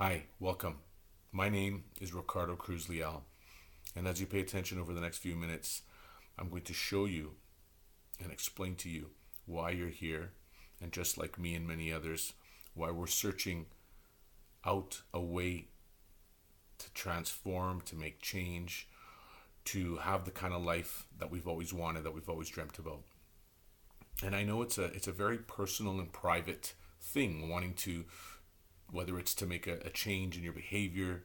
Hi, welcome. My name is Ricardo Cruz Leal, and as you pay attention over the next few minutes, I'm going to show you and explain to you why you're here, and just like me and many others, why we're searching out a way to transform, to make change, to have the kind of life that we've always wanted, that we've always dreamt about. And I know it's a very personal and private thing, wanting to, whether it's to make a change in your behavior,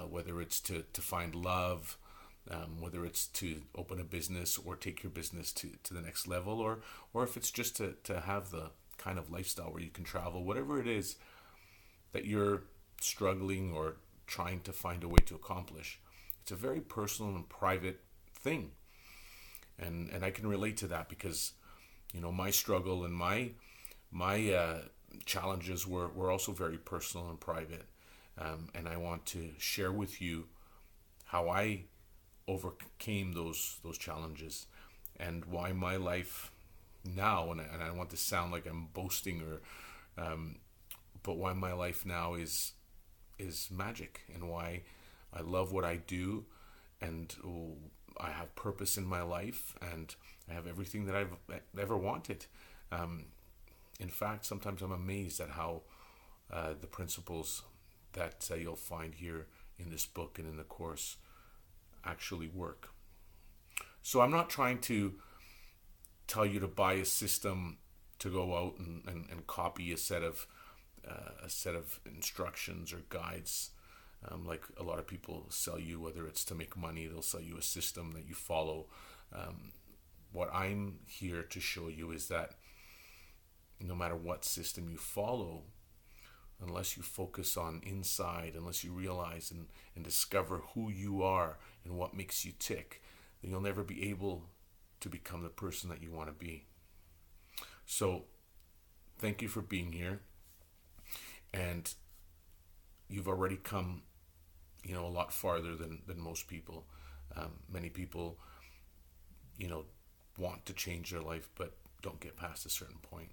whether it's to find love, whether it's to open a business or take your business to the next level, or if it's just to have the kind of lifestyle where you can travel, whatever it is that you're struggling or trying to find a way to accomplish. It's a very personal and private thing. And I can relate to that because, my struggle and my challenges were also very personal and private. And I want to share with you how I overcame those challenges and why my life now, and I don't want to sound like I'm boasting but why my life now is magic, and why I love what I do, and I have purpose in my life, and I have everything that I've ever wanted. In fact, sometimes I'm amazed at how the principles that you'll find here in this book and in the course actually work. So I'm not trying to tell you to buy a system to go out and copy a set of instructions or guides, like a lot of people sell you. Whether it's to make money, they'll sell you a system that you follow. What I'm here to show you is that no matter what system you follow, unless you focus on inside, unless you realize and discover who you are and what makes you tick, then you'll never be able to become the person that you want to be. So thank you for being here. And you've already come, a lot farther than most people. Many people, want to change their life, but don't get past a certain point.